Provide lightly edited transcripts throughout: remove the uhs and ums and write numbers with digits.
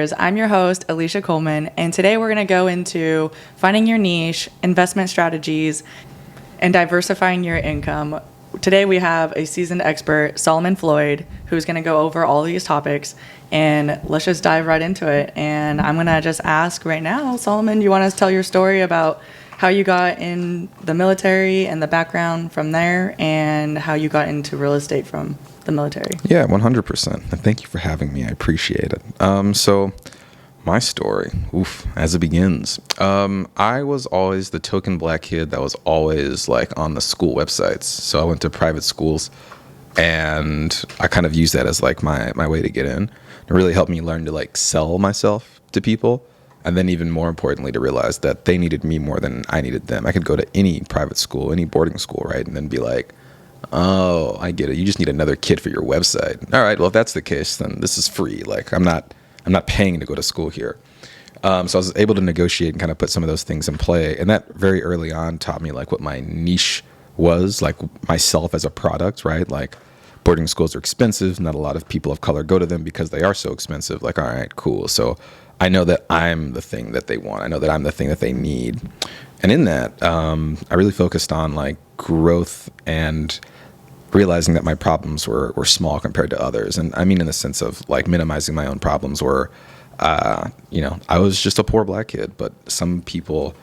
I'm your host, Alicia Coleman, and today we're going to go into finding your niche, investment strategies, and diversifying your income. Today we have a seasoned expert, Solomon Floyd, who's going to go over all these topics, and let's just dive right into it. And I'm going to just ask right now, Solomon, you want to tell your story about how you got in the military and the background from there, and how you got into real estate from the military? Yeah, 100%. And thank you for having me. I appreciate it. So my story, as it begins, I was always the token black kid that was always like on the school websites. So I went to private schools, and I kind of used that as like my way to get in. It really helped me learn to like sell myself to people. And then even more importantly, to realize that they needed me more than I needed them. I could go to any private school, any boarding school, right? And then be like, oh, I get it. You just need another kid for your website. All right, well, if that's the case, then this is free. Like, I'm not paying to go to school here. So I was able to negotiate and kind of put some of those things in play. And that very early on taught me like what my niche was, like myself as a product, right? Like, boarding schools are expensive. Not a lot of people of color go to them because they are so expensive. Like, all right, cool. So I know that I'm the thing that they want. I know that I'm the thing that they need. And in that, I really focused on like growth and realizing that my problems were small compared to others. And I mean in the sense of like minimizing my own problems where, I was just a poor black kid, but some people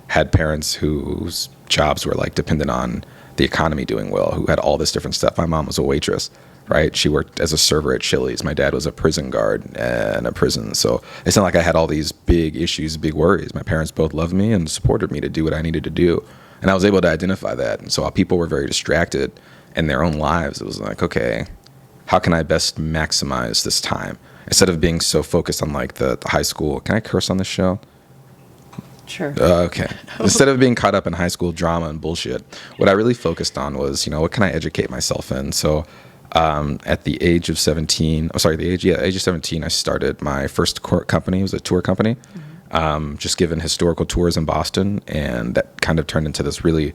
had parents whose jobs were like dependent on the economy doing well, who had all this different stuff. My mom was a waitress, right? She worked as a server at Chili's. My dad was a prison guard in a prison. So it's not like I had all these big issues, big worries. My parents both loved me and supported me to do what I needed to do. And I was able to identify that. And so while people were very distracted in their own lives, it was like, okay, how can I best maximize this time? Instead of being so focused on like the high school, can I curse on this show? Sure. Okay. Instead of being caught up in high school drama and bullshit, what I really focused on was, what can I educate myself in? So at the age of 17, age of 17, I started my first company. It was a tour company, just giving historical tours in Boston. And that kind of turned into this really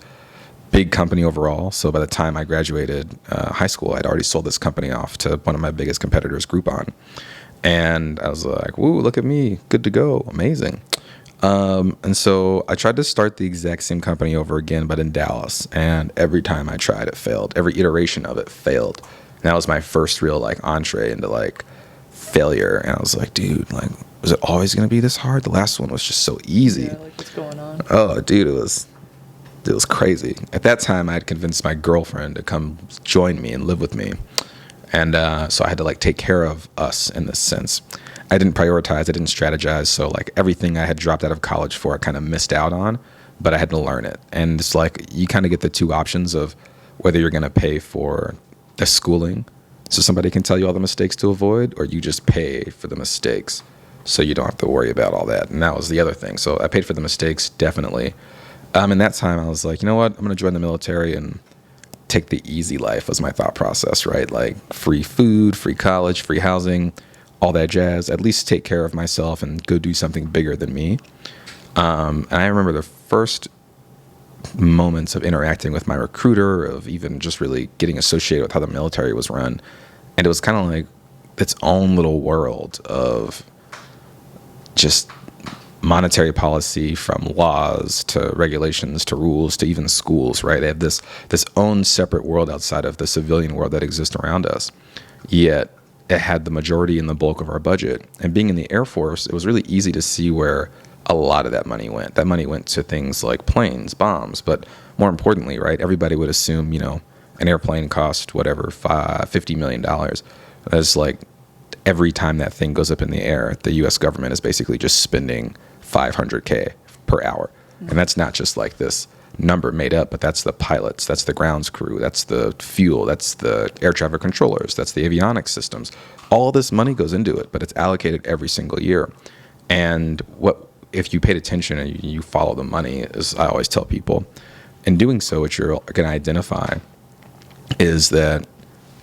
big company overall. So by the time I graduated high school, I'd already sold this company off to one of my biggest competitors, Groupon. And I was like, woo, look at me. Good to go. Amazing. And so I tried to start the exact same company over again, but in Dallas. And every time I tried, it failed. Every iteration of it failed. And that was my first real like entree into like failure. And I was like, dude, like, was it always going to be this hard? The last one was just so easy. Yeah, like what's going on? Oh, dude, it was crazy. At that time, I had convinced my girlfriend to come join me and live with me. And so I had to like take care of us in this sense. I didn't prioritize, I didn't strategize. So like everything I had dropped out of college for, I kind of missed out on, but I had to learn it. And it's like you kind of get the two options of whether you're going to pay for the schooling so somebody can tell you all the mistakes to avoid, or you just pay for the mistakes so you don't have to worry about all that. And that was the other thing. So I paid for the mistakes, definitely. In that time, I was like, you know what? I'm going to join the military and take the easy life was my thought process, right? Like free food, free college, free housing, all that jazz. At least take care of myself and go do something bigger than me. And I remember the first moments of interacting with my recruiter, of even just really getting associated with how the military was run. And it was kind of like its own little world of just monetary policy, from laws to regulations to rules to even schools, right? They have this own separate world outside of the civilian world that exists around us. Yet it had the majority and the bulk of our budget. And being in the Air Force, it was really easy to see where a lot of that money went. That money went to things like planes, bombs, but more importantly, right, everybody would assume, an airplane cost whatever, $50 million. That's like every time that thing goes up in the air, the U.S. government is basically just spending $500K per hour. And that's not just like this number made up, but that's the pilots, that's the grounds crew, that's the fuel, that's the air traffic controllers, that's the avionics systems. All this money goes into it, but it's allocated every single year. And what if you paid attention and you follow the money, as I always tell people, in doing so, what you're going to identify is that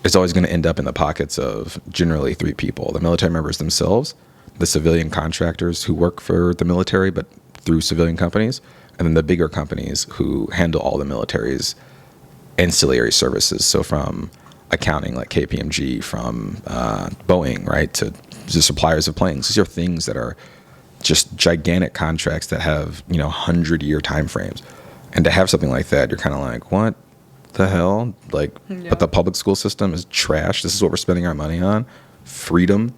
it's always going to end up in the pockets of generally three people: the military members themselves, the civilian contractors who work for the military but through civilian companies, and then the bigger companies who handle all the military's ancillary services. So from accounting like KPMG, from Boeing, right, to the suppliers of planes. These are things that are just gigantic contracts that have, 100-year time frames. And to have something like that, you're kind of like, what the hell? Like, but the public school system is trash. This is what we're spending our money on. Freedom.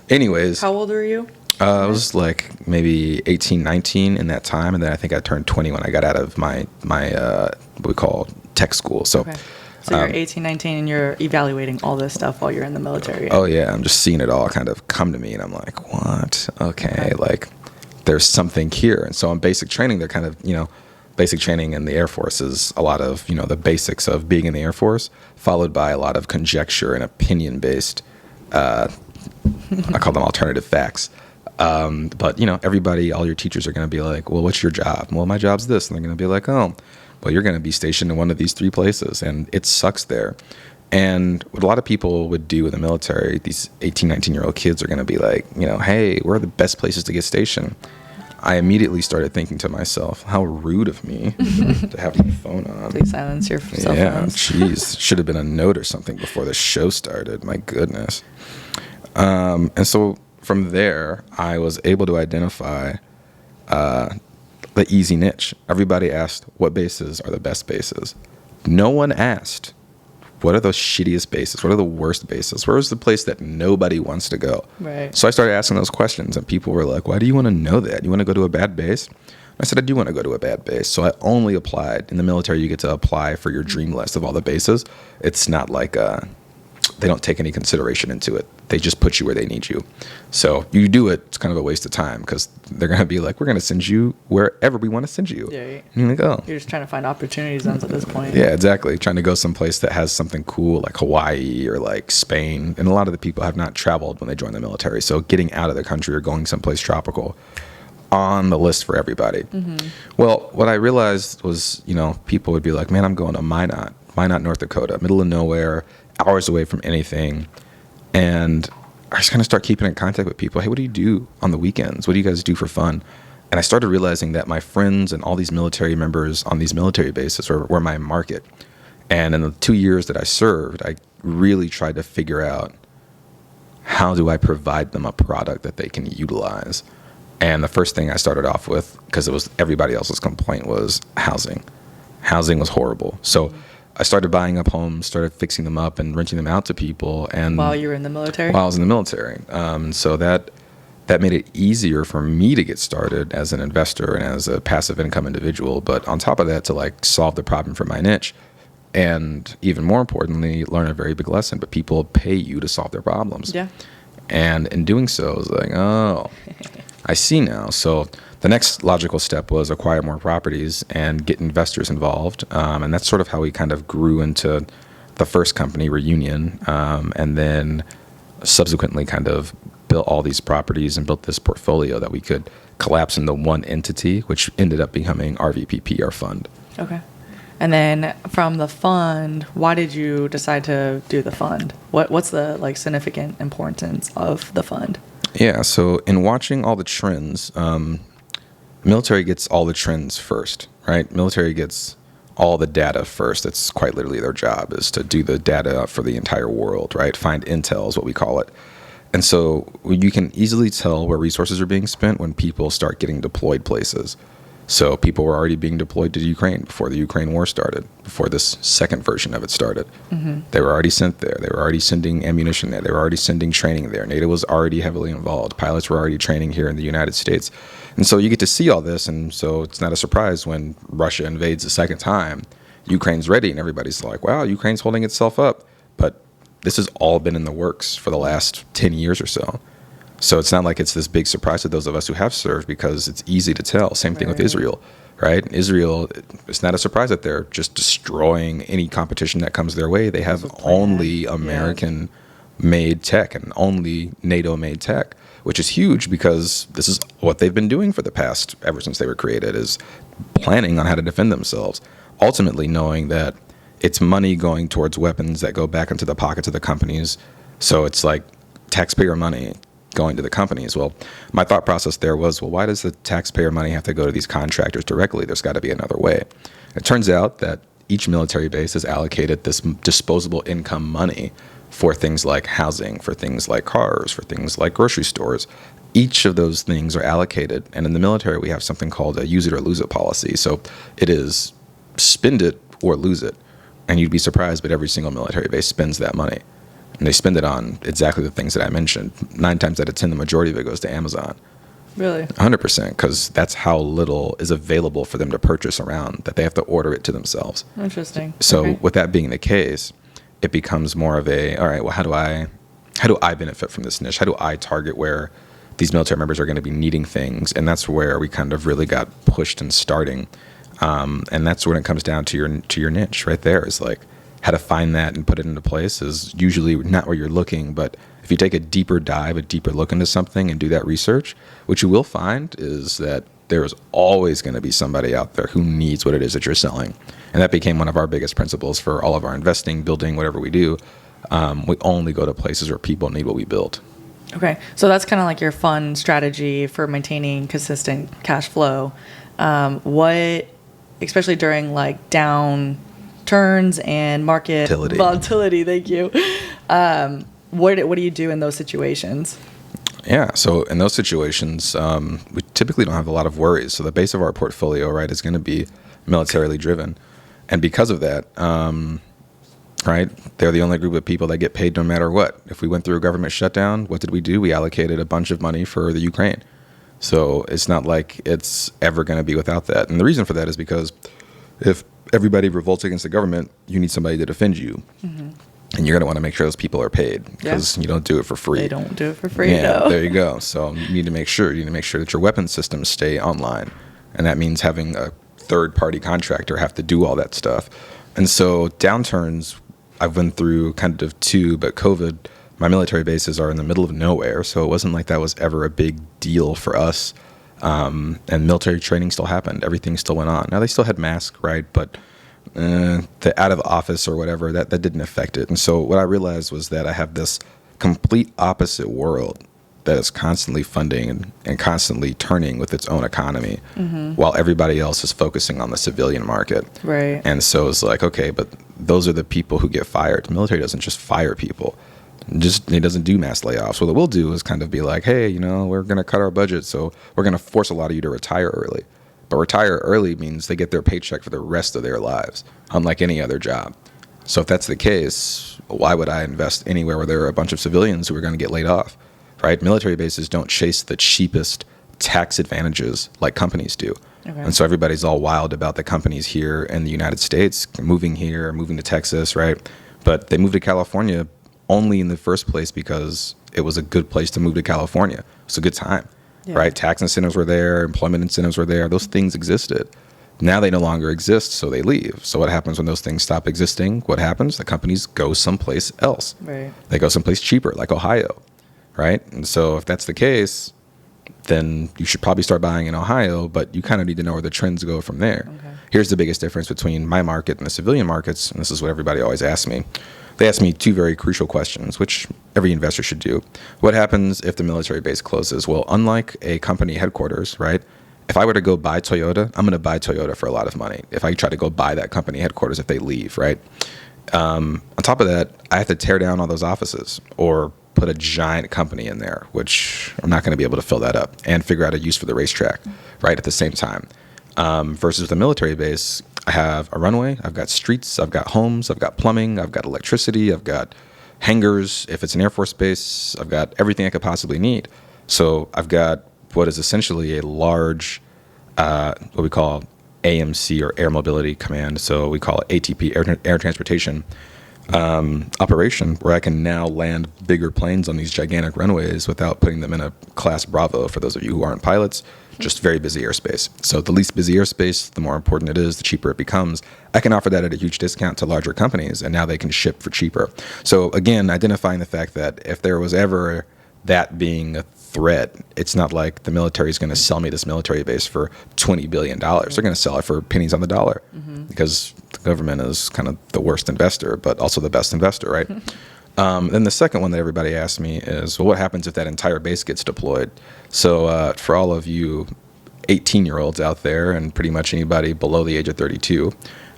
Anyways. How old were you? I was like maybe 18, 19 in that time. And then I think I turned 20 when I got out of my what we call tech school. So, Okay. So you're 18, 19, and you're evaluating all this stuff while you're in the military. Oh, yeah. I'm just seeing it all kind of come to me. And I'm like, what? Okay. Like, there's something here. And so in basic training, they're kind of, basic training in the Air Force is a lot of, the basics of being in the Air Force, followed by a lot of conjecture and opinion-based, I call them alternative facts. But, everybody, all your teachers are going to be like, well, what's your job? Well, my job's this. And they're going to be like, oh, well, you're going to be stationed in one of these 3 places. And it sucks there. And what a lot of people would do in the military, these 18, 19-year-old kids are going to be like, hey, where are the best places to get stationed? I immediately started thinking to myself, how rude of me to have my phone on. Please silence your cell Yeah, phones. jeez. Should have been a note or something before the show started. My goodness. And so from there, I was able to identify the easy niche. Everybody asked, what bases are the best bases? No one asked, what are the shittiest bases? What are the worst bases? Where is the place that nobody wants to go? Right. So I started asking those questions, and people were like, why do you want to know that? You want to go to a bad base? I said, I do want to go to a bad base. So I only applied. In the military, you get to apply for your dream list of all the bases. It's not like they don't take any consideration into it. They just put you where they need you. So you do it, it's kind of a waste of time because they're going to be like, we're going to send you wherever we want to send you. Yeah, And you're like, oh. you're just trying to find opportunity zones at this point. Yeah, exactly. Trying to go someplace that has something cool like Hawaii or like Spain. And a lot of the people have not traveled when they join the military. So getting out of the country or going someplace tropical on the list for everybody. Mm-hmm. Well, what I realized was, people would be like, man, I'm going to Minot, North Dakota, middle of nowhere, hours away from anything. And I just kind of start keeping in contact with people. Hey, what do you do on the weekends? What do you guys do for fun? And I started realizing that my friends and all these military members on these military bases were my market. And in the 2 years that I served, I really tried to figure out how do I provide them a product that they can utilize. And the first thing I started off with, because it was everybody else's complaint, was housing. Housing was horrible. So I started buying up homes, started fixing them up and renting them out to people. And While you were in the military? While I was in the military. So that made it easier for me to get started as an investor and as a passive income individual. But on top of that, to like solve the problem for my niche. And even more importantly, learn a very big lesson. But people pay you to solve their problems. Yeah. And in doing so, I was like, oh, I see now. So the next logical step was acquire more properties and get investors involved. And that's sort of how we kind of grew into the first company, Reunion, and then subsequently kind of built all these properties and built this portfolio that we could collapse into one entity, which ended up becoming RVPP, our fund. Okay. And then from the fund, why did you decide to do the fund? What's the significant importance of the fund? Yeah, so in watching all the trends, military gets all the trends first, right? Military gets all the data first. It's quite literally their job is to do the data for the entire world, right? Find intel is what we call it. And so you can easily tell where resources are being spent when people start getting deployed places. So people were already being deployed to Ukraine before the Ukraine war started, before this second version of it started. Mm-hmm. They were already sent there. They were already sending ammunition there. They were already sending training there. NATO was already heavily involved. Pilots were already training here in the United States. And so you get to see all this. And so it's not a surprise when Russia invades a second time, Ukraine's ready and everybody's like, wow, Ukraine's holding itself up. But this has all been in the works for the last 10 years or so. So it's not like it's this big surprise to those of us who have served because it's easy to tell. Same thing with Israel, right? Israel, it's not a surprise that they're just destroying any competition that comes their way. They have only American-made tech and only NATO-made tech, which is huge because this is what they've been doing for the past, ever since they were created, is planning on how to defend themselves, ultimately knowing that it's money going towards weapons that go back into the pockets of the companies. So it's like taxpayer money going to the companies. Well, my thought process there was, well, why does the taxpayer money have to go to these contractors directly? There's got to be another way. It turns out that each military base is allocated this disposable income money for things like housing, for things like cars, for things like grocery stores. Each of those things are allocated. And in the military, we have something called a use it or lose it policy. So it is spend it or lose it. And you'd be surprised, but every single military base spends that money. And they spend it on exactly the things that I mentioned. 9 times out of 10, the majority of it goes to Amazon. Really? 100%, because that's how little is available for them to purchase around, that they have to order it to themselves. Interesting. So Okay. with that being the case, it becomes more of a, all right, well, how do I benefit from this niche? How do I target where these military members are going to be needing things? And that's where we kind of really got pushed in starting. And that's when it comes down to your niche right there, is like how to find that and put it into place is usually not where you're looking. But if you take a deeper dive, a deeper look into something and do that research, what you will find is that there's always going to be somebody out there who needs what it is that you're selling. And that became one of our biggest principles for all of our investing, building, whatever we do. We only go to places where people need what we build. Okay. So that's kind of like your fun strategy for maintaining consistent cash flow. What, especially during like down turns and market volatility, thank you. What do you do in those situations? Yeah, so in those situations, we typically don't have a lot of worries. So the base of our portfolio, right, is going to be militarily driven. And because of that, right, they're the only group of people that get paid no matter what. If we went through a government shutdown, what did we do? We allocated a bunch of money for the Ukraine. So it's not like it's ever going to be without that. And the reason for that is because if everybody revolts against the government, you need somebody to defend you. Mm-hmm. And you're going to want to make sure those people are paid, because you don't do it for free. They don't do it for free, yeah, no. There you go. So you need to make sure that your weapon systems stay online. And that means having a third-party contractor have to do all that stuff. And so downturns, I've been through kind of 2, but COVID, my military bases are in the middle of nowhere. So it wasn't like that was ever a big deal for us. And military training still happened. Everything still went on. Now, they still had masks, right? But the out of office or whatever, that didn't affect it. And so what I realized was that I have this complete opposite world that is constantly funding and constantly turning with its own economy, while everybody else is focusing on the civilian market. Right. And so it's like, okay, but those are the people who get fired. The military doesn't just fire people. It doesn't do mass layoffs. What it will do is kind of be like, hey, we're going to cut our budget, so we're going to force a lot of you to retire early. But retire early means they get their paycheck for the rest of their lives, unlike any other job. So if that's the case, why would I invest anywhere where there are a bunch of civilians who are going to get laid off, right? Military bases don't chase the cheapest tax advantages like companies do. Okay. And so everybody's all wild about the companies here in the United States moving here, moving to Texas, right? But they moved to California only in the first place because it was a good place to move to California. It was a good time. Yeah. Right? Tax incentives were there, employment incentives were there. Those things existed. Now they no longer exist, so they leave. So what happens when those things stop existing? What happens? The companies go someplace else. Right. They go someplace cheaper, like Ohio, right? And so if that's the case, then you should probably start buying in Ohio, but you kind of need to know where the trends go from there. Okay. Here's the biggest difference between my market and the civilian markets, and this is what everybody always asks me. They ask me 2 very crucial questions, which every investor should do. What happens if the military base closes? Well, unlike a company headquarters, right? If I were to go buy Toyota, I'm going to buy Toyota for a lot of money. If I try to go buy that company headquarters, if they leave, right? On top of that, I have to tear down all those offices or put a giant company in there, which I'm not going to be able to fill that up, and figure out a use for the racetrack, right, at the same time. Versus with a military base, I have a runway, I've got streets, I've got homes, I've got plumbing, I've got electricity, I've got hangars. If it's an Air Force base, I've got everything I could possibly need. So I've got what is essentially a large, what we call AMC, or Air Mobility Command. So we call it ATP, Air Transportation operation, where I can now land bigger planes on these gigantic runways without putting them in a class Bravo. For those of you who aren't pilots, just very busy airspace. So the least busy airspace, the more important it is, the cheaper it becomes. I can offer that at a huge discount to larger companies, and now they can ship for cheaper. So again, identifying the fact that if there was ever that being a threat, it's not like the military is going to sell me this military base for $20 billion. They're going to sell it for pennies on the dollar, because the government is kind of the worst investor, but also the best investor, right? Then the second one that everybody asks me is, well, what happens if that entire base gets deployed? So for all of you 18-year-olds out there, and pretty much anybody below the age of 32,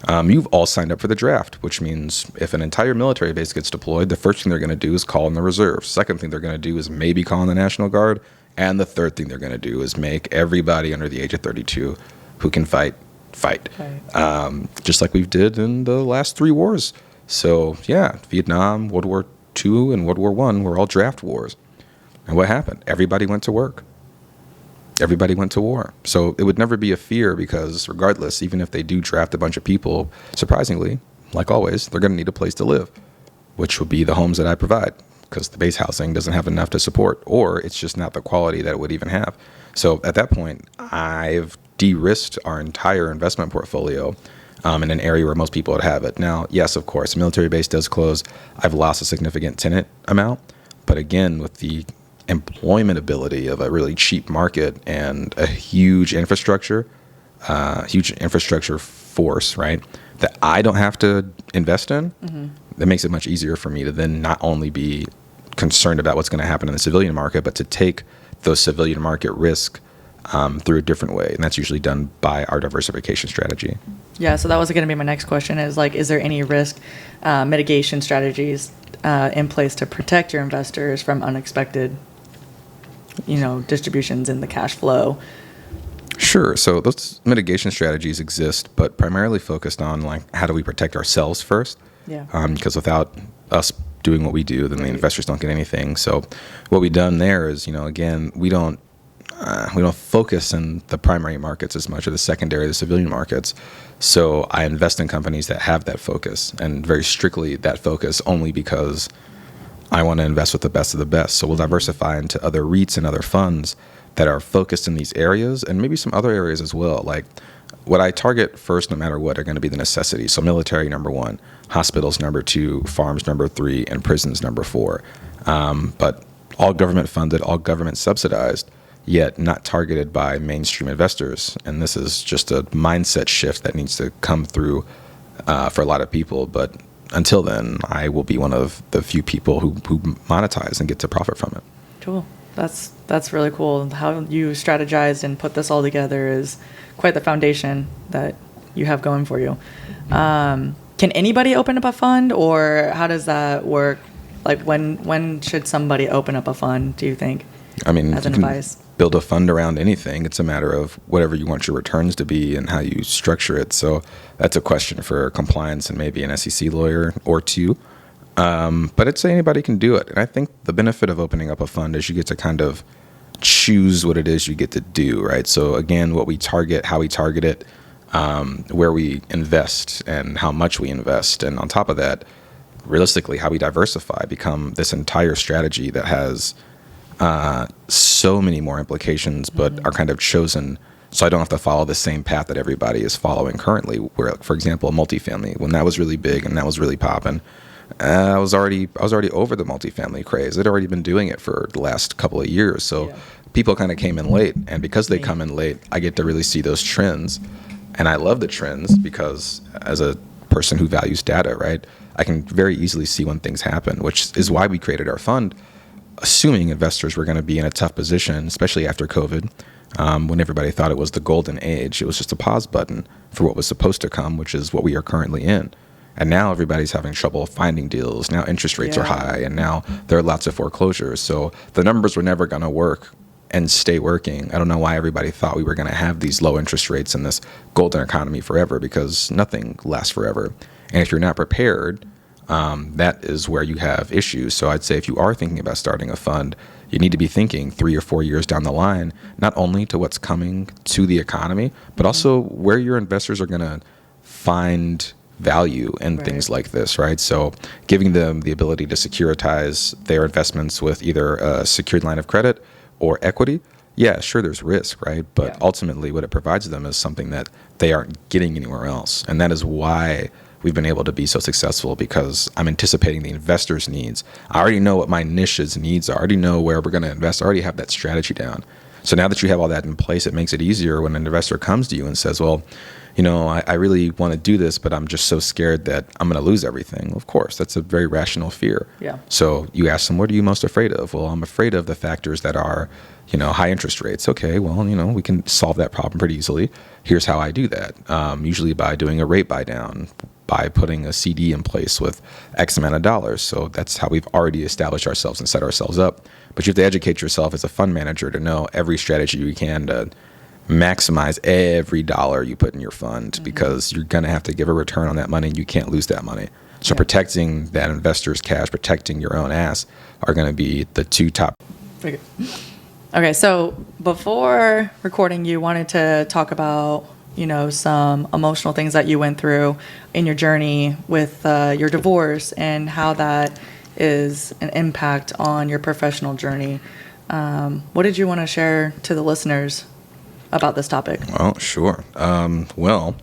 You've all signed up for the draft, which means if an entire military base gets deployed, the first thing they're going to do is call in the reserves. Second thing they're going to do is maybe call in the National Guard. And the third thing they're going to do is make everybody under the age of 32 who can fight. Just like we did in the last 3 wars. So, yeah, Vietnam, World War II, and World War I were all draft wars. And what happened? Everybody went to work. Everybody went to war. So it would never be a fear because regardless, even if they do draft a bunch of people, surprisingly, like always, they're going to need a place to live, which would be the homes that I provide because the base housing doesn't have enough to support, or it's just not the quality that it would even have. So at that point, I've de-risked our entire investment portfolio in an area where most people would have it. Now, yes, of course, military base does close. I've lost a significant tenant amount. But again, with the employment ability of a really cheap market and a huge infrastructure force, right, that I don't have to invest in, that makes it much easier for me to then not only be concerned about what's going to happen in the civilian market, but to take those civilian market risk through a different way. And that's usually done by our diversification strategy. Yeah, so that was going to be my next question is like, is there any risk mitigation strategies in place to protect your investors from unexpected, distributions in the cash flow? Sure. So those mitigation strategies exist, but primarily focused on like, how do we protect ourselves first? Yeah. Because without us doing what we do, then the investors don't get anything. So what we've done there is, again, we don't focus in the primary markets as much, or the secondary, the civilian markets. So I invest in companies that have that focus, and very strictly that focus only because I want to invest with the best of the best. So we'll diversify into other REITs and other funds that are focused in these areas, and maybe some other areas as well. Like what I target first, no matter what, are going to be the necessities. So military, number 1, hospitals, number 2, farms, number 3, and prisons, number 4. But all government funded, all government subsidized, yet not targeted by mainstream investors. And this is just a mindset shift that needs to come through for a lot of people. But until then, I will be one of the few people who monetize and get to profit from it. Cool. That's really cool. How you strategized and put this all together is quite the foundation that you have going for you. Can anybody open up a fund, or how does that work? Like when should somebody open up a fund, do you think? I mean, as an advice? Build a fund around anything. It's a matter of whatever you want your returns to be and how you structure it. So that's a question for compliance and maybe an SEC lawyer or two. But I'd say anybody can do it. And I think the benefit of opening up a fund is you get to kind of choose what it is you get to do, right? So again, what we target, how we target it, where we invest and how much we invest. And on top of that, realistically, how we diversify, become this entire strategy that has so many more implications, but are kind of chosen so I don't have to follow the same path that everybody is following currently. Where, for example, multifamily, when that was really big and that was really popping, I was already over the multifamily craze. I'd already been doing it for the last couple of years. So people kind of came in late, and because they come in late, I get to really see those trends. And I love the trends because as a person who values data, right, I can very easily see when things happen, which is why we created our fund, assuming investors were going to be in a tough position, especially after COVID, when everybody thought it was the golden age. It was just a pause button for what was supposed to come, which is what we are currently in. And now everybody's having trouble finding deals. Now interest rates are high, and now there are lots of foreclosures. So the numbers were never going to work and stay working. I don't know why everybody thought we were going to have these low interest rates and this golden economy forever, because nothing lasts forever. And if you're not prepared, that is where you have issues. So I'd say if you are thinking about starting a fund, you need to be thinking 3 or 4 years down the line, not only to what's coming to the economy, but also where your investors are going to find value in things like this, right? So giving them the ability to securitize their investments with either a secured line of credit or equity. Yeah, sure, there's risk, right? But ultimately what it provides them is something that they aren't getting anywhere else. And that is why we've been able to be so successful, because I'm anticipating the investors' needs. I already know what my niche's needs are. I already know where we're going to invest. I already have that strategy down. So now that you have all that in place, it makes it easier when an investor comes to you and says, well, I really want to do this, but I'm just so scared that I'm going to lose everything. Of course, that's a very rational fear. Yeah. So you ask them, what are you most afraid of? Well, I'm afraid of the factors that are high interest rates. Okay, well, we can solve that problem pretty easily. Here's how I do that. Usually by doing a rate buy down, by putting a CD in place with X amount of dollars. So that's how we've already established ourselves and set ourselves up. But you have to educate yourself as a fund manager to know every strategy you can to maximize every dollar you put in your fund, because you're going to have to give a return on that money. You can't lose that money. So protecting that investor's cash, protecting your own ass are going to be the two top. Okay, so before recording, you wanted to talk about, some emotional things that you went through in your journey with your divorce and how that is an impact on your professional journey. What did you want to share to the listeners about this topic? Well, sure. Well,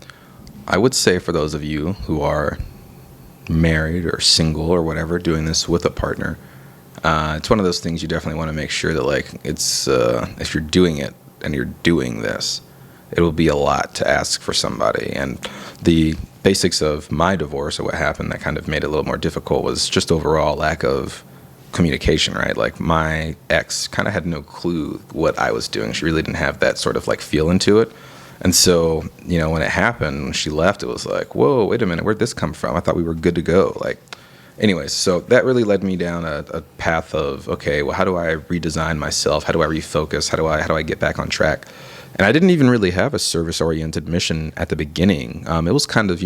I would say for those of you who are married or single or whatever, doing this with a partner, it's one of those things you definitely want to make sure that it's if you're doing it and you're doing this, it will be a lot to ask for somebody. And the basics of my divorce, or what happened that kind of made it a little more difficult, was just overall lack of communication, right? Like, my ex kind of had no clue what I was doing. She really didn't have that sort of feel into it. And so, when it happened, when she left, it was like, whoa, wait a minute, where'd this come from? I thought we were good to go. Anyways, so that really led me down a path of, okay, well, how do I redesign myself? How do I refocus? How do I get back on track? And I didn't even really have a service-oriented mission at the beginning. It was kind of,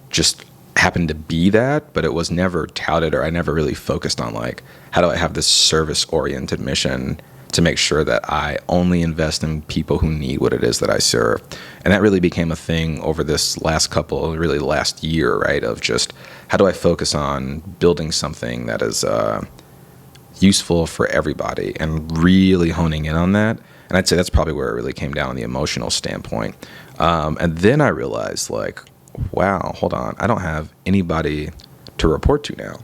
just happened to be that, but it was never touted, or I never really focused on how do I have this service-oriented mission to make sure that I only invest in people who need what it is that I serve. And that really became a thing over this last year, right, of just how do I focus on building something that is useful for everybody, and really honing in on that. And I'd say that's probably where it really came down on the emotional standpoint. And then I realized, wow, hold on, I don't have anybody to report to now,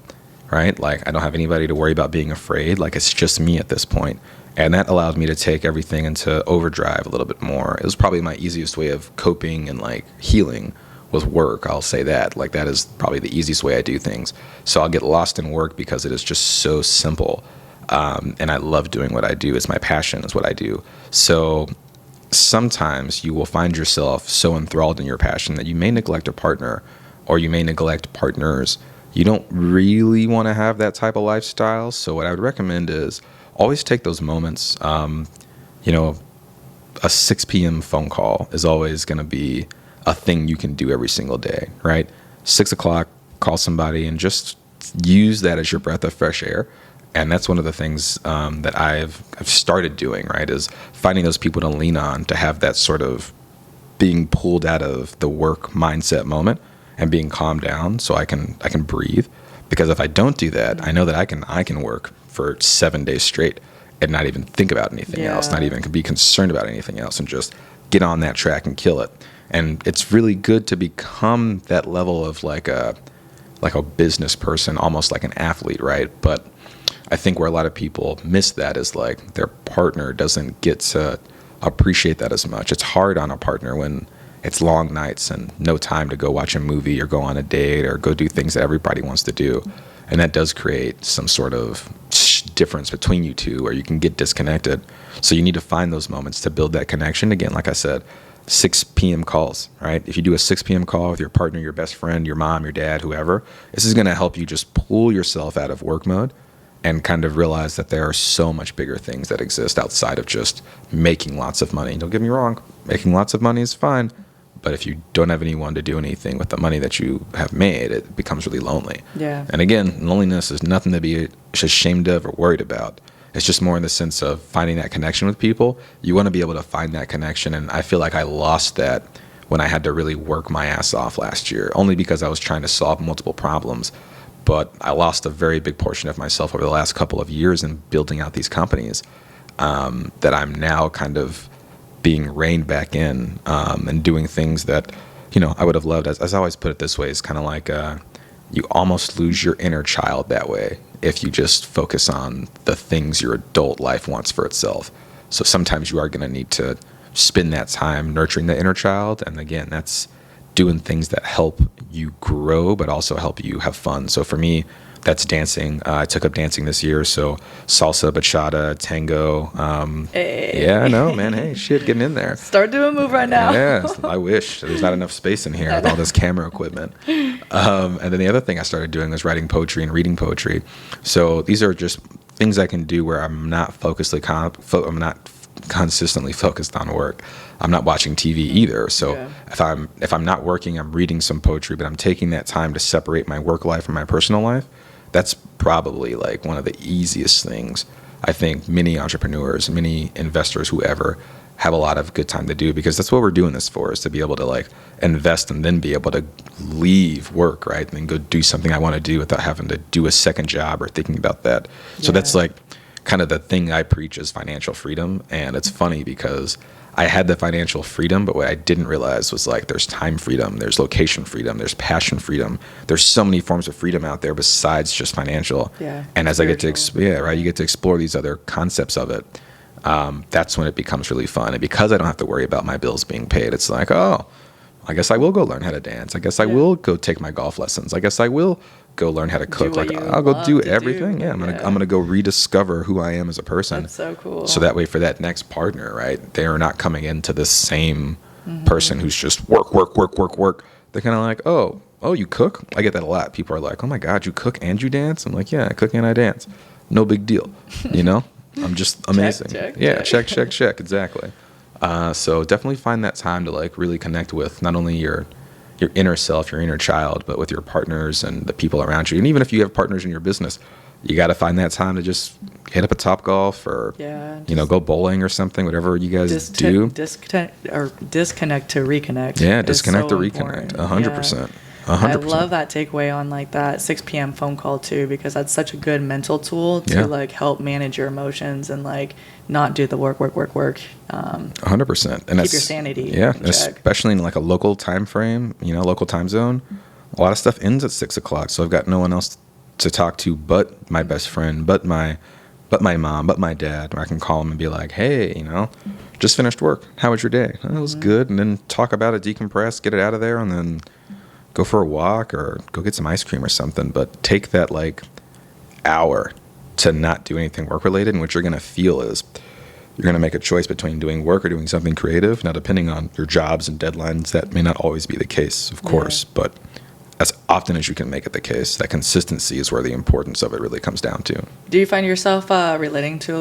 right? I don't have anybody to worry about being afraid. It's just me at this point. And that allowed me to take everything into overdrive a little bit more. It was probably my easiest way of coping and healing with work. I'll say that. That is probably the easiest way I do things. So I'll get lost in work because it is just so simple. And I love doing what I do. It's my passion, is what I do. So sometimes you will find yourself so enthralled in your passion that you may neglect a partner, or you may neglect partners. You don't really want to have that type of lifestyle. So what I would recommend is always take those moments. A 6 p.m. phone call is always going to be a thing you can do every single day, right? 6 o'clock, call somebody and just use that as your breath of fresh air. And that's one of the things that I've started doing, right, is finding those people to lean on, to have that sort of being pulled out of the work mindset moment and being calmed down so I can breathe. Because if I don't do that, I know that I can work for 7 days straight and not even think about anything else, not even be concerned about anything else, and just get on that track and kill it. And it's really good to become that level of like a business person, almost like an athlete, right? But I think where a lot of people miss that is their partner doesn't get to appreciate that as much. It's hard on a partner when it's long nights and no time to go watch a movie or go on a date or go do things that everybody wants to do. And that does create some sort of difference between you two where you can get disconnected. So you need to find those moments to build that connection. Again, like I said, 6 p.m. calls, right? If you do a 6 p.m. call with your partner, your best friend, your mom, your dad, whoever, this is going to help you just pull yourself out of work mode and kind of realize that there are so much bigger things that exist outside of just making lots of money. Don't get me wrong, making lots of money is fine, but if you don't have anyone to do anything with the money that you have made, it becomes really lonely. Yeah. And again, loneliness is nothing to be ashamed of or worried about. It's just more in the sense of finding that connection with people. You want to be able to find that connection, and I feel like I lost that when I had to really work my ass off last year, only because I was trying to solve multiple problems. But I lost a very big portion of myself over the last couple of years in building out these companies that I'm now kind of being reined back in and doing things that, I would have loved. As I always put it this way, it's kind of like you almost lose your inner child that way if you just focus on the things your adult life wants for itself. So sometimes you are going to need to spend that time nurturing the inner child. And again, that's doing things that help you grow, but also help you have fun. So for me, that's dancing. I took up dancing this year, so salsa, bachata, tango. Hey. Yeah, I know, man. Hey, shit, getting in there. Start doing a move right now. Yeah, I wish. There's not enough space in here with all this camera equipment. And then the other thing I started doing was writing poetry and reading poetry. So these are just things I can do where I'm not I'm not consistently focused on work. I'm not watching TV either. So if I'm not working, I'm reading some poetry, but I'm taking that time to separate my work life and my personal life. That's probably like one of the easiest things I think many entrepreneurs, many investors, whoever, have a lot of good time to do, because that's what we're doing this for, is to be able to like invest and then be able to leave work, right? And then go do something I want to do without having to do a second job or thinking about that. So that's like kind of the thing I preach is financial freedom. And it's funny because I had the financial freedom, but what I didn't realize was like there's time freedom, there's location freedom, there's passion freedom. There's so many forms of freedom out there besides just financial. And as I get to, you get to explore these other concepts of it. That's when it becomes really fun. And because I don't have to worry about my bills being paid, it's like, oh, I guess I will go learn how to dance. I guess I will go take my golf lessons. I guess I will go learn how to cook. Like I'll go do everything. I'm gonna go rediscover who I am as a person. That's so cool. So that way, for that next partner, right, they are not coming into this same person who's just work. They're kind of like, oh, you cook? I get that a lot. People are like, oh my God, you cook and you dance? I'm like, yeah, I cook and I dance. No big deal, you know? I'm just amazing. Check. Exactly. So definitely find that time to like really connect with not only your inner self, your inner child, but with your partners and the people around you. And even if you have partners in your business, you got to find that time to just hit up a Topgolf or go bowling or something, whatever you guys do. Disconnect to reconnect. Yeah, disconnect to reconnect. 100%. 100%. I love that takeaway on like that 6 p.m. phone call too, because that's such a good mental tool to like help manage your emotions and like not do the work. 100%. And keep your sanity. Yeah, especially in like a local time frame, local time zone. A lot of stuff ends at 6 o'clock, so I've got no one else to talk to but my best friend, but my mom, but my dad, where I can call him and be like, hey, just finished work. How was your day? Oh, it was good. And then talk about it, decompress, get it out of there, and then go for a walk or go get some ice cream or something. But take that like hour to not do anything work related. And what you're going to feel is you're going to make a choice between doing work or doing something creative. Now, depending on your jobs and deadlines, that may not always be the case, of course, but as often as you can make it the case, that consistency is where the importance of it really comes down to. Do you find yourself relating to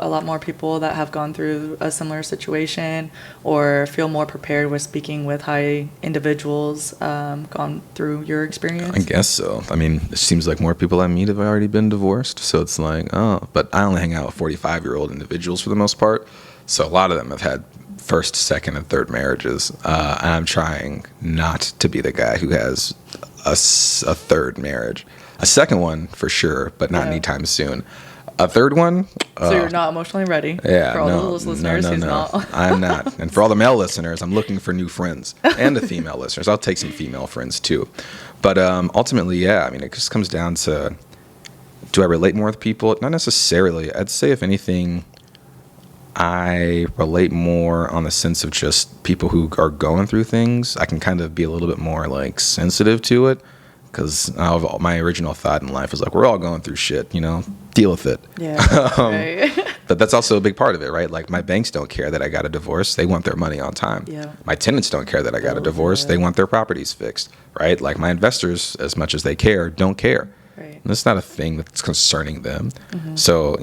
a lot more people that have gone through a similar situation, or feel more prepared with speaking with high individuals gone through your experience? I guess so. I mean, it seems like more people I meet have already been divorced, so it's like, but I only hang out with 45-year-old individuals for the most part, so a lot of them have had first, second, and third marriages, and I'm trying not to be the guy who has a third marriage. A second one for sure, but not anytime soon. A third one. So you're not emotionally ready. Yeah, for all those listeners, he's not. I'm not. And for all the male listeners, I'm looking for new friends, and the female listeners. I'll take some female friends too. But ultimately, I mean, it just comes down to, do I relate more with people? Not necessarily. I'd say if anything, I relate more on the sense of just people who are going through things. I can kind of be a little bit more like sensitive to it, because my original thought in life is like, we're all going through shit, deal with it. Yeah. Right. But that's also a big part of it, right? Like my banks don't care that I got a divorce. They want their money on time. Yeah. My tenants don't care that I got a divorce. They want their properties fixed, right? Like my investors, as much as they care, don't care. Right. And it's not a thing that's concerning them. So,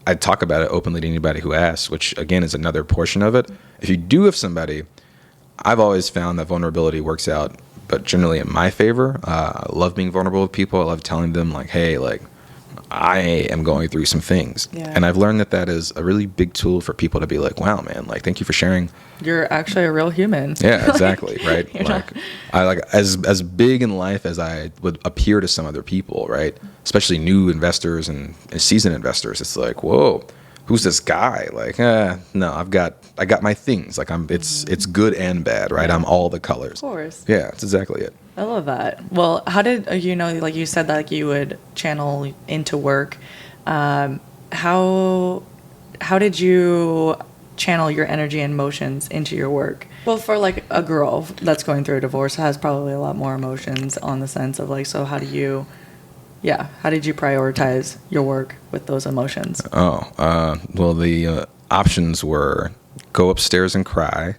I talk about it openly to anybody who asks, which again is another portion of it. If you do have somebody, I've always found that vulnerability works out, but generally in my favor. I love being vulnerable with people. I love telling them like, hey, like I am going through some things. Yeah. And I've learned that is a really big tool for people to be like, wow, man, like, thank you for sharing. You're actually a real human. Yeah, exactly. Right. Like I like as big in life as I would appear to some other people, right? Especially new investors and seasoned investors. It's like, whoa, who's this guy? Like, no, I got my things. Like it's good and bad, right? I'm all the colors. Of course. Yeah, that's exactly it. I love that. Well, how did like you said that like you would channel into work? How did you channel your energy and emotions into your work? Well, for like a girl that's going through a divorce has probably a lot more emotions on the sense of like, so how do you Yeah. How did you prioritize your work with those emotions? Well, the options were go upstairs and cry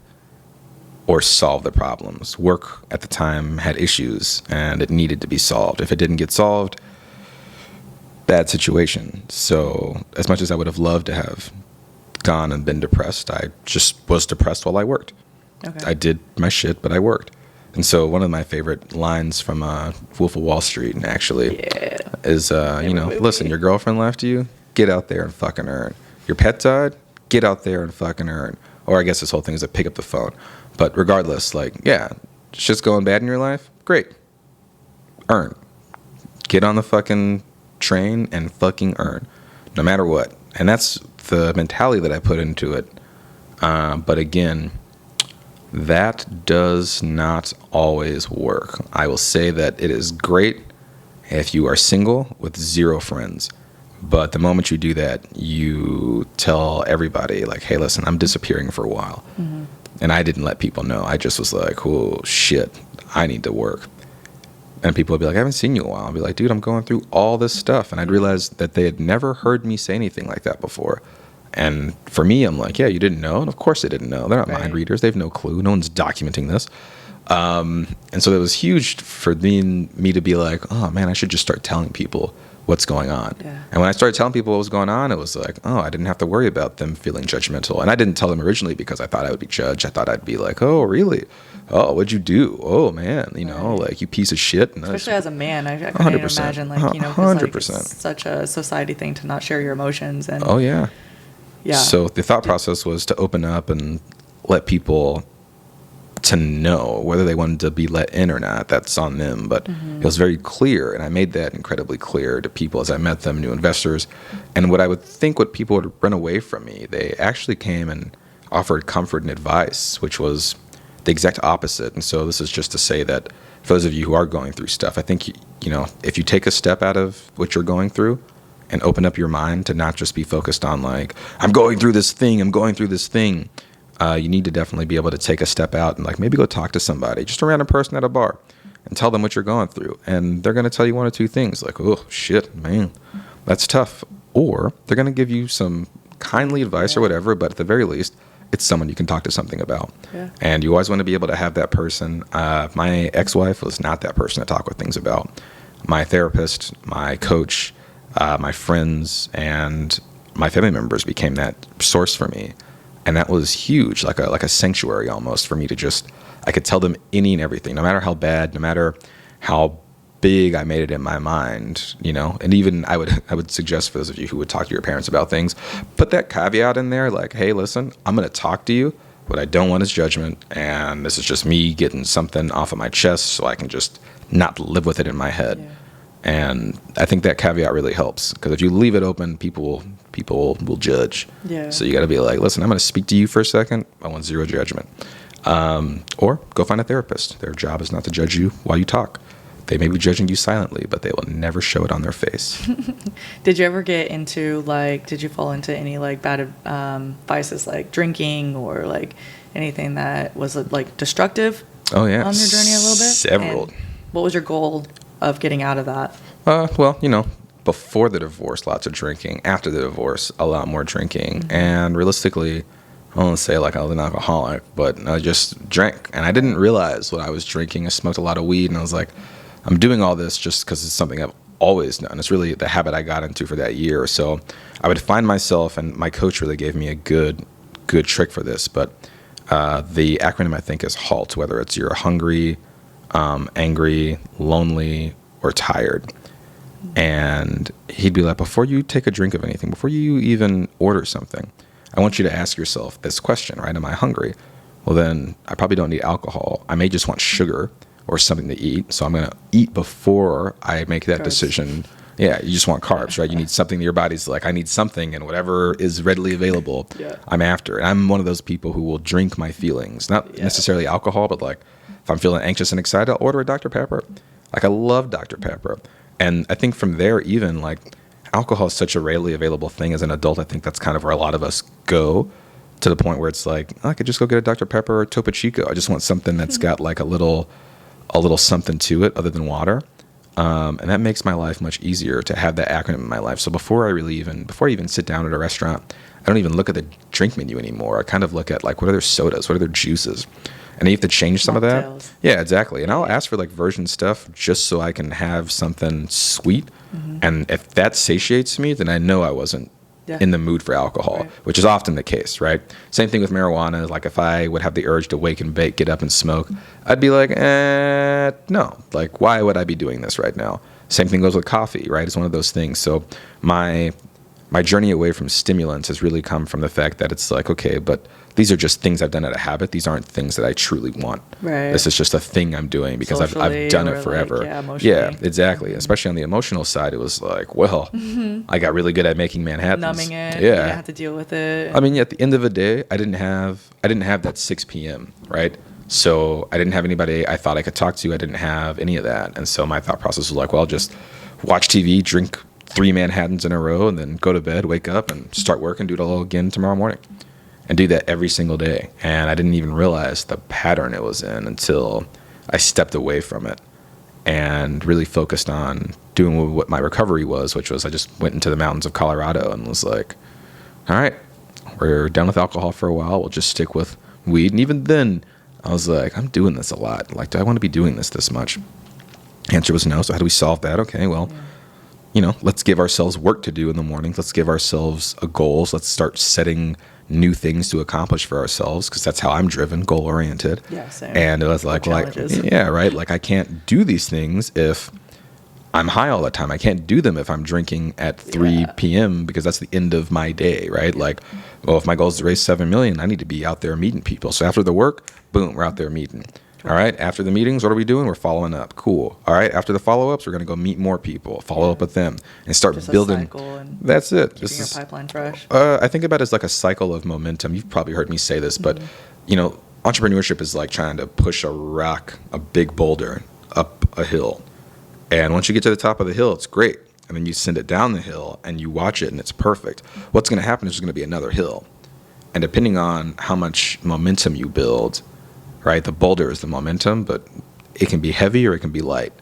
or solve the problems. Work at the time had issues and it needed to be solved. If it didn't get solved, bad situation. So as much as I would have loved to have gone and been depressed, I just was depressed while I worked. Okay. I did my shit, but I worked. And so one of my favorite lines from Wolf of Wall Street, actually, is, listen, your girlfriend left you, get out there and fucking earn. Your pet died, get out there and fucking earn. Or I guess this whole thing is to pick up the phone. But regardless, shit's going bad in your life, great. Earn. Get on the fucking train and fucking earn, no matter what. And that's the mentality that I put into it. But again, that does not always work. I will say that it is great if you are single with 0 friends. But the moment you do that, you tell everybody, like, hey, listen, I'm disappearing for a while. Mm-hmm. And I didn't let people know. I just was like, oh, shit, I need to work. And people would be like, I haven't seen you in a while. I'd be like, dude, I'm going through all this stuff. And I'd realize that they had never heard me say anything like that before. And for me, I'm like, yeah, you didn't know? And of course they didn't know. They're not mind readers. They have no clue. No one's documenting this. And so it was huge for me to be like, oh, man, I should just start telling people what's going on. Yeah. And when I started telling people what was going on, it was like, oh, I didn't have to worry about them feeling judgmental. And I didn't tell them originally because I thought I would be judged. I thought I'd be like, oh, really? Oh, what'd you do? Oh, man, like, you piece of shit. And especially as a man, I couldn't even imagine, 100%. It's such a society thing to not share your emotions. And oh, yeah. Yeah. So the thought process was to open up and let people to know whether they wanted to be let in or not. That's on them. But it was very clear, and I made that incredibly clear to people as I met them, new investors. And what I would think what people would run away from me, they actually came and offered comfort and advice, which was the exact opposite. And so this is just to say that for those of you who are going through stuff, I think, if you take a step out of what you're going through and open up your mind to not just be focused on like, I'm going through this thing, you need to definitely be able to take a step out and maybe go talk to somebody, just a random person at a bar, and tell them what you're going through. And they're going to tell you one or two things like, oh, shit, man, that's tough. Or they're going to give you some kindly advice or whatever, but at the very least, it's someone you can talk to something about. Yeah. And you always want to be able to have that person. My ex-wife was not that person to talk with things about. My therapist, my coach, my friends, and my family members became that source for me. And that was huge, like a sanctuary almost for me to just, I could tell them any and everything, no matter how bad, no matter how big I made it in my mind, and even I would suggest for those of you who would talk to your parents about things, put that caveat in there, like, hey, listen, I'm going to talk to you. What I don't want is judgment. And this is just me getting something off of my chest so I can just not live with it in my head. Yeah. And I think that caveat really helps, because if you leave it open, people will judge. Yeah. So you got to be like, listen, I'm going to speak to you for a second. I want 0 judgment. Or go find a therapist. Their job is not to judge you while you talk. They may be judging you silently, but they will never show it on their face. Did you ever get into did you fall into any bad vices like drinking or anything that was destructive? Oh yeah, on your journey a little bit. Several. And what was your goal of getting out of that? Well, before the divorce, lots of drinking. After the divorce, a lot more drinking. Mm-hmm. And realistically, I don't want to say I was an alcoholic, but I just drank. And I didn't realize what I was drinking. I smoked a lot of weed, and I was like, I'm doing all this just because it's something I've always done. It's really the habit I got into for that year or so. I would find myself, and my coach really gave me a good trick for this, but the acronym I think is HALT, whether it's you're hungry, angry, lonely, or tired. And he'd be like, before you take a drink of anything, before you even order something, I want you to ask yourself this question, right? Am I hungry? Well, then I probably don't need alcohol. I may just want sugar or something to eat. So I'm going to eat before I make that decision. Yeah, you just want carbs, right? You need something that your body's like, I need something, and whatever is readily available, I'm after. And I'm one of those people who will drink my feelings, not necessarily alcohol, but if I'm feeling anxious and excited, I'll order a Dr. Pepper. I love Dr. Pepper. And I think from there, even alcohol is such a readily available thing as an adult. I think that's kind of where a lot of us go, to the point where it's like, I could just go get a Dr. Pepper or Topo Chico. I just want something that's got a little something to it other than water. And that makes my life much easier to have that acronym in my life. So before I even sit down at a restaurant, I don't even look at the drink menu anymore. I kind of look at like, what are their sodas? What are their juices? And you have to change some of that. Mocktails. Yeah, exactly. And I'll ask for like version stuff just so I can have something sweet. And if that satiates me, then I know I wasn't in the mood for alcohol, Right. which is often the case, right? Same thing with marijuana. Like if I would have the urge to wake and bake, get up and smoke, I'd be like, no. Like, why would I be doing this right now? Same thing goes with coffee, right? It's one of those things. So my journey away from stimulants has really come from the fact that it's like, okay, but these are just things I've done out of habit. These aren't things that I truly want. Right. This is just a thing I'm doing because I've Socially, done or it forever. like, emotionally. Yeah, exactly. Especially on the emotional side, it was like, well, I got really good at making Manhattans. Numbing it. Yeah. You didn't have to deal with it. I mean, at the end of the day, I didn't have that 6 p.m., right? So I didn't have anybody I thought I could talk to. I didn't have any of that. And so my thought process was like, well, just watch TV, drink 3 Manhattans in a row, and then go to bed, wake up, and start work and do it all again tomorrow morning. And do that every single day. And I didn't even realize the pattern it was in until I stepped away from it and really focused on doing what my recovery was, which was I just went into the mountains of Colorado and was like, all right, we're done with alcohol for a while. We'll just stick with weed. And even then, I was like, I'm doing this a lot. Like, do I want to be doing this much? Answer was no. So how do we solve that? Okay, well, let's give ourselves work to do in the morning. Let's give ourselves goals. Let's start setting new things to accomplish for ourselves, because that's how I'm driven, goal oriented. Yeah, same. And it was like, yeah, right. Like I can't do these things if I'm high all the time. I can't do them if I'm drinking at 3 p.m. because that's the end of my day, right? Like, well, if my goal is to raise 7 million, I need to be out there meeting people. So after the work, boom, we're out there meeting. All right. After the meetings, what are we doing? We're following up. Cool. All right. After the follow-ups, we're going to go meet more people, follow up with them, and start Just building. a cycle and that's it. keeping your pipeline fresh. I think about it as like a cycle of momentum. You've probably heard me say this, but entrepreneurship is like trying to push a big boulder up a hill. And once you get to the top of the hill, it's great. And then you send it down the hill and you watch it and it's perfect. What's going to happen is there's going to be another hill. And depending on how much momentum you build, right, the boulder is the momentum, but it can be heavy or it can be light.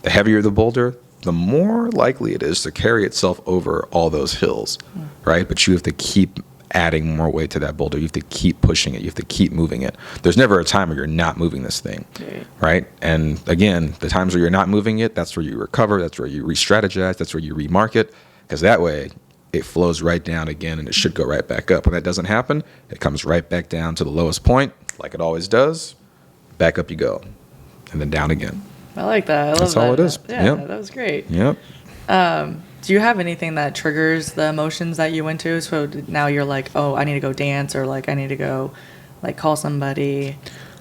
The heavier the boulder, the more likely it is to carry itself over all those hills, right? But you have to keep adding more weight to that boulder. You have to keep pushing it. You have to keep moving it. There's never a time where you're not moving this thing, right? And again, the times where you're not moving it, that's where you recover. That's where you re-strategize. That's where you remarket, because that way it flows right down again and it should go right back up. When that doesn't happen, it comes right back down to the lowest point, like it always does. Back up you go, and then down again. I like that. I love That's that. all it is. Yeah, Yep. that was great. Yep. Do you have anything that triggers the emotions that you went to? So now you're like, oh, I need to go dance, or like I need to go, like call somebody.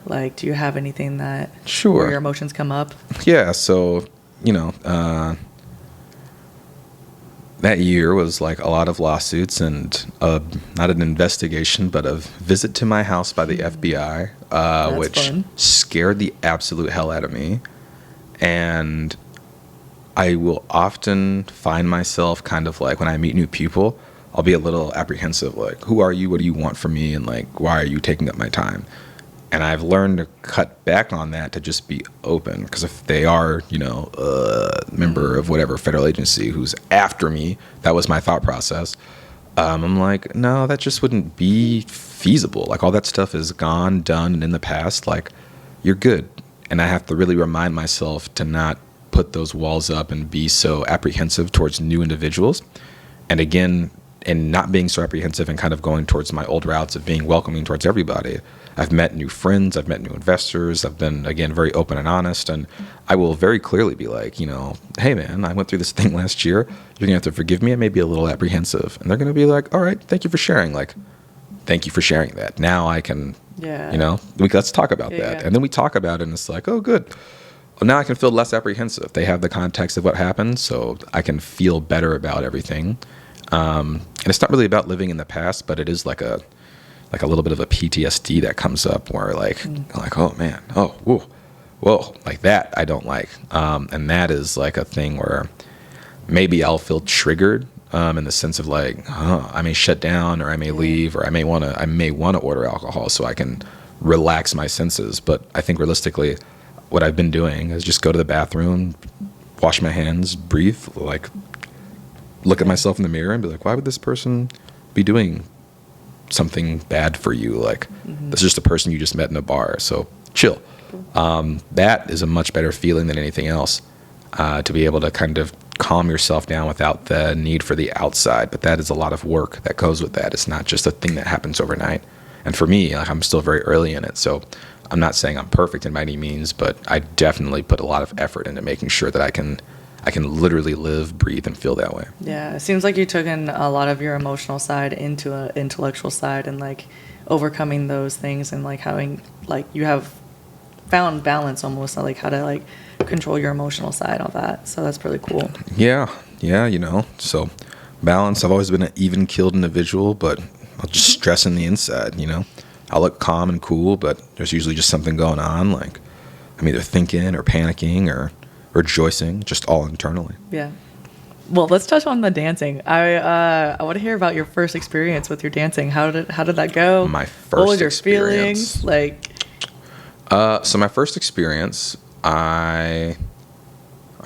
Like, do you have anything that Sure. where your emotions come up? Yeah. So that year was like a lot of lawsuits and not an investigation, but a visit to my house by the FBI, which fun. scared the absolute hell out of me. And I will often find myself kind of like when I meet new people, I'll be a little apprehensive, like, who are you? What do you want from me? And like, why are you taking up my time? And I've learned to cut back on that, to just be open. Because if they are, a member of whatever federal agency who's after me, that was my thought process. I'm like, no, that just wouldn't be feasible. Like, all that stuff is gone, done, and in the past. Like, you're good. And I have to really remind myself to not put those walls up and be so apprehensive towards new individuals. And again, in not being so apprehensive and kind of going towards my old routes of being welcoming towards everybody, I've met new friends, I've met new investors, I've been, again, very open and honest, and I will very clearly be like, hey man, I went through this thing last year, you're gonna have to forgive me, I may be a little apprehensive. And they're gonna be like, all right, thank you for sharing. Like, thank you for sharing that. Now I can, let's talk about that. Yeah. And then we talk about it and it's like, oh, good. Well, now I can feel less apprehensive. They have the context of what happened, so I can feel better about everything. And it's not really about living in the past, but it is like a little bit of a PTSD that comes up where like oh man, oh whoa, like that I don't like. And that is like a thing where maybe I'll feel triggered in the sense of like, I may shut down, or I may leave, or I may want to order alcohol so I can relax my senses. But I think realistically, what I've been doing is just go to the bathroom, wash my hands, breathe, like look at myself in the mirror and be like, why would this person be doing something bad for you? Like, this is just a person you just met in a bar. So chill. That is a much better feeling than anything else, to be able to kind of calm yourself down without the need for the outside. But that is a lot of work that goes with that. It's not just a thing that happens overnight. And for me, like, I'm still very early in it. So I'm not saying I'm perfect in by any means, but I definitely put a lot of effort into making sure that I can literally live, breathe, and feel that way. Yeah, it seems like you took in a lot of your emotional side into an intellectual side, and like overcoming those things, and like having, like, you have found balance almost, like how to like control your emotional side, all that. So that's really cool. Yeah, so balance. I've always been an even-keeled individual, but I'll just stress in the inside, I'll look calm and cool, but there's usually just something going on, like I'm either thinking or panicking or rejoicing, just all internally. Yeah. Well, let's touch on the dancing. I want to hear about your first experience with your dancing. How did that go? My first What was your experience. feelings? Like, so my first experience, I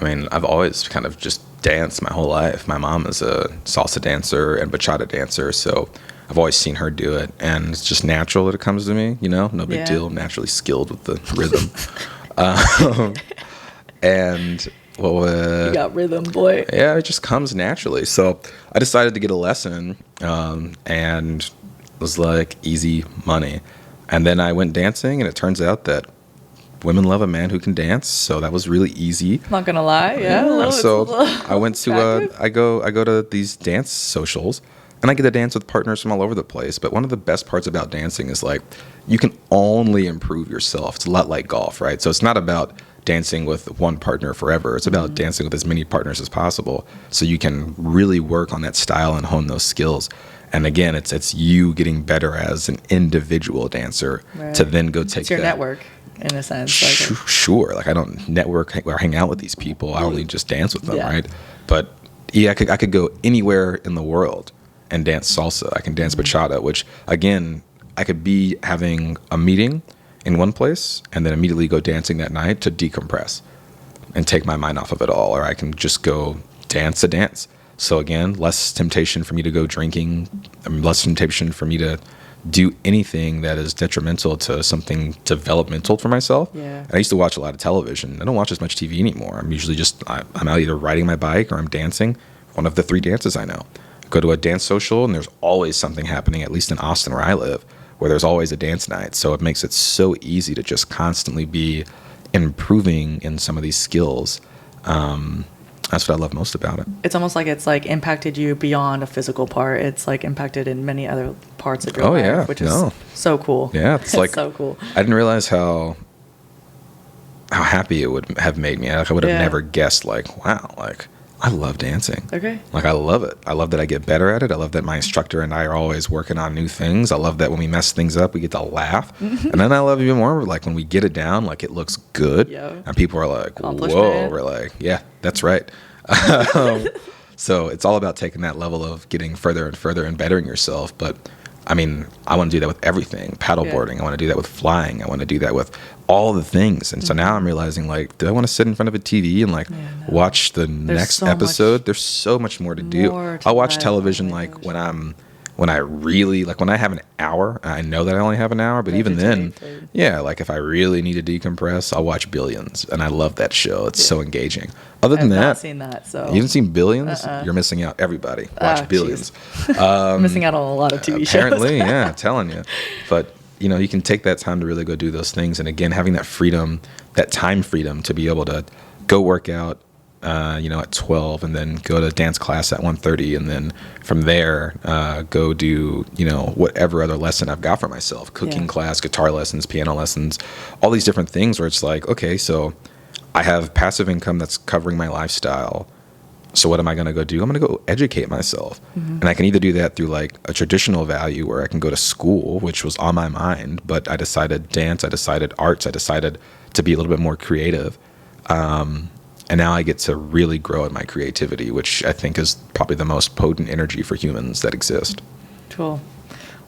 mean, I've always kind of just danced my whole life. My mom is a salsa dancer and bachata dancer, so I've always seen her do it, and it's just natural that it comes to me, no big deal. I'm naturally skilled with the rhythm. And you got rhythm, boy. Yeah, it just comes naturally. So I decided to get a lesson, and it was like easy money. And then I went dancing, and it turns out that women love a man who can dance. So that was really easy. Not gonna lie, yeah. So I went to I go to these dance socials, and I get to dance with partners from all over the place. But one of the best parts about dancing is, like, you can only improve yourself. It's a lot like golf, right? So it's not about dancing with one partner forever. It's about dancing with as many partners as possible, so you can really work on that style and hone those skills. And again, it's you getting better as an individual dancer, right, to then go take it's your network, in a sense. Sure. Like, I don't network or hang out with these people. I only just dance with them, right? But yeah, I could go anywhere in the world and dance salsa. I can dance bachata, which, again, I could be having a meeting in one place and then immediately go dancing that night to decompress and take my mind off of it all. Or I can just go dance a dance. So again, less temptation for me to go drinking, less temptation for me to do anything that is detrimental to something developmental for myself. Yeah. And I used to watch a lot of television. I don't watch as much TV anymore. I'm usually I'm out either riding my bike or I'm dancing. One of the 3 dances I know. Go to a dance social, and there's always something happening, at least in Austin where I live, where there's always a dance night. So it makes it so easy to just constantly be improving in some of these skills. That's what I love most about it. It's almost like it's like impacted you beyond a physical part. It's like impacted in many other parts of your life, which is so cool. Yeah, it's like so cool. I didn't realize how happy it would have made me. Like, I would have never guessed, like, wow, like, I love dancing. Okay. Like, I love it. I love that I get better at it. I love that my instructor and I are always working on new things. I love that when we mess things up, we get to laugh. And then I love even more, like, when we get it down, like, it looks good. Yeah. And people are like, whoa. We're like, yeah, that's right. So it's all about taking that level of getting further and further and bettering yourself. But I mean, I want to do that with everything. Paddleboarding. I want to do that with flying. I want to do that with all the things. And so now I'm realizing, like, do I want to sit in front of a TV and like watch the next episode? There's so much more to do. I'll watch television like when I really, like, when I have an hour. I know that I only have an hour, but even then, like, if I really need to decompress, I'll watch Billions, and I love that show. It's so engaging. Other than I've that, not seen that. So you haven't seen Billions? You're missing out. Everybody watch Billions. I'm missing out on a lot of TV shows. Apparently, yeah, I'm telling you. But you can take that time to really go do those things, and again, having that freedom, that time freedom to be able to go work out, at 12, and then go to dance class at 1:30, and then from there go do whatever other lesson I've got for myself, cooking class, guitar lessons, piano lessons, all these different things where it's like, okay, so I have passive income that's covering my lifestyle. So what am I going to go do? I'm going to go educate myself. And I can either do that through like a traditional value where I can go to school, which was on my mind, but I decided dance, I decided arts, I decided to be a little bit more creative. And now I get to really grow in my creativity, which I think is probably the most potent energy for humans that exist. Cool.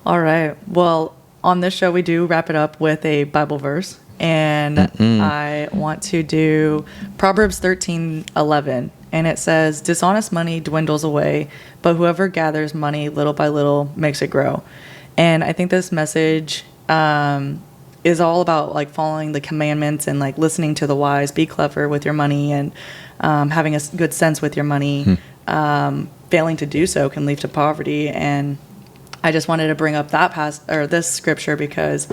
All right. Well, on this show, we do wrap it up with a Bible verse. and I want to do Proverbs 13:11, and it says, "Dishonest money dwindles away, but whoever gathers money little by little makes it grow." And I think this message is all about like following the commandments and like listening to the wise, be clever with your money, and having a good sense with your money. Failing to do so can lead to poverty. And I just wanted to bring up this scripture because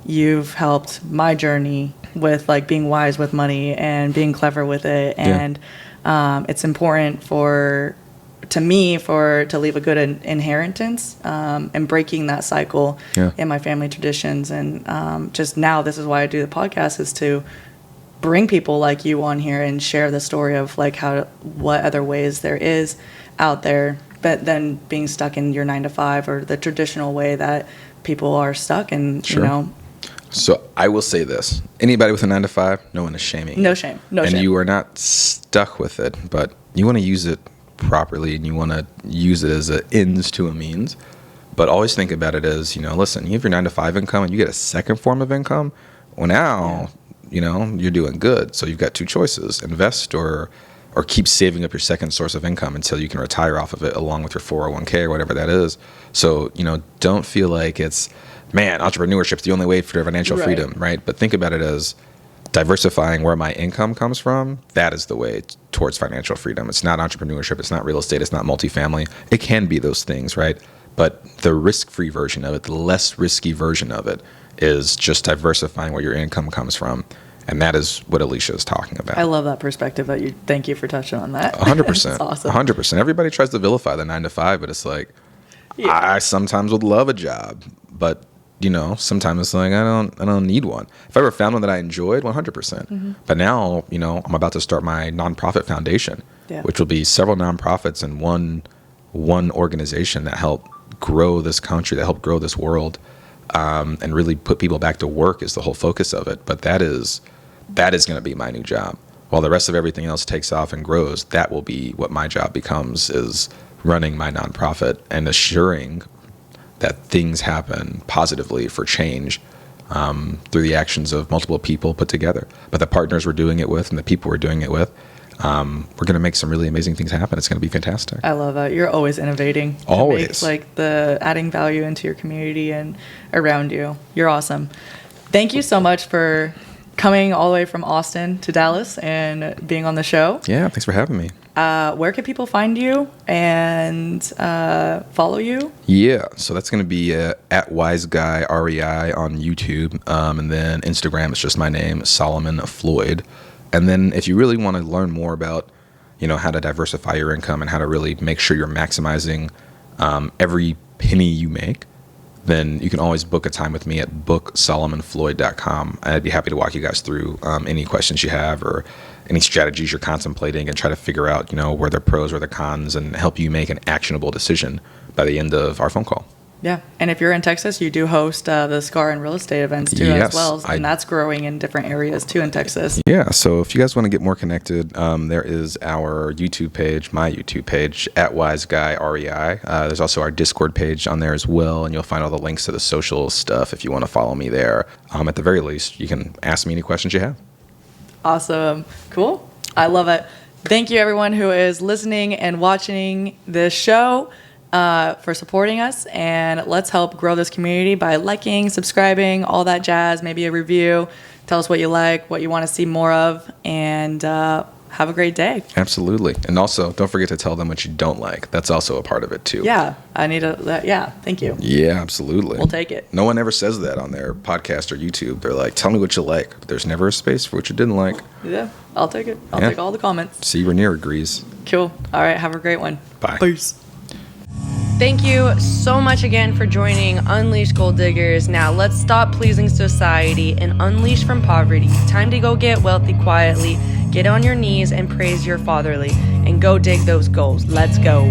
you've helped my journey with like being wise with money and being clever with it. And it's important to leave a good inheritance and breaking that cycle in my family traditions. And just now, this is why I do the podcast, is to bring people like you on here and share the story of like what other ways there is out there, but then being stuck in your 9 to 5 or the traditional way that people are stuck in. Sure. So I will say this: anybody with a 9 to 5, no one is shaming. No shame. No shame. And you are not stuck with it, but you want to use it properly, and you want to use it as an ends to a means. But always think about it as, listen, you have your 9 to 5 income and you get a second form of income. Well, now, you're doing good. So you've got two choices: invest or keep saving up your second source of income until you can retire off of it, along with your 401k or whatever that is. So, don't feel like it's, man, entrepreneurship's the only way for financial freedom, right? But think about it as diversifying where my income comes from. That is the way towards financial freedom. It's not entrepreneurship. It's not real estate. It's not multifamily. It can be those things, right? But the risk-free version of it, the less risky version of it, is just diversifying where your income comes from. And that is what Alicia is talking about. I love that perspective. Thank you for touching on that. 100%. It's awesome. 100%. Everybody tries to vilify the 9 to 5, but it's like, I sometimes would love a job, but sometimes it's like, I don't need one. If I ever found one that I enjoyed, 100%. But now, I'm about to start my nonprofit foundation, which will be several nonprofits and one organization that help grow this country, that help grow this world, and really put people back to work is the whole focus of it. But that is going to be my new job. While the rest of everything else takes off and grows, that will be what my job becomes, is running my nonprofit and assuring that things happen positively for change through the actions of multiple people put together. But the partners we're doing it with and the people we're doing it with, we're going to make some really amazing things happen. It's going to be fantastic. I love that. You're always innovating. Always. Like the adding value into your community and around you. You're awesome. Thank you so much for coming all the way from Austin to Dallas and being on the show. Yeah, thanks for having me. Where can people find you and follow you? Yeah, so that's going to be at WiseGuyREI on YouTube. And then Instagram, it's just my name, Solomon Floyd. And then if you really want to learn more about, how to diversify your income and how to really make sure you're maximizing every penny you make, then you can always book a time with me at booksolomonfloyd.com. I'd be happy to walk you guys through any questions you have or any strategies you're contemplating and try to figure out, where the pros or the cons, and help you make an actionable decision by the end of our phone call. Yeah. And if you're in Texas, you do host the SCAR and real estate events too, as well. And that's growing in different areas too in Texas. Yeah. So if you guys want to get more connected, there is our YouTube page, my YouTube page, at WiseGuyREI. There's also our Discord page on there as well. And you'll find all the links to the social stuff if you want to follow me there. At the very least, you can ask me any questions you have. Awesome. Cool. I love it. Thank you, everyone who is listening and watching this show, for supporting us. And let's help grow this community by liking, subscribing, all that jazz, maybe a review. Tell us what you like, what you want to see more of, and have a great day. Absolutely. And also, don't forget to tell them what you don't like. That's also a part of it, too. Yeah. Thank you. Yeah, absolutely. We'll take it. No one ever says that on their podcast or YouTube. They're like, tell me what you like. But there's never a space for what you didn't like. Yeah, I'll take it. I'll take all the comments. See, Rainier agrees. Cool. All right. Have a great one. Bye. Peace. Thank you so much again for joining Unleash Gold Diggers. Now let's stop pleasing society and unleash from poverty. Time to go get wealthy quietly. Get on your knees and praise your fatherly. And go dig those goals. Let's go.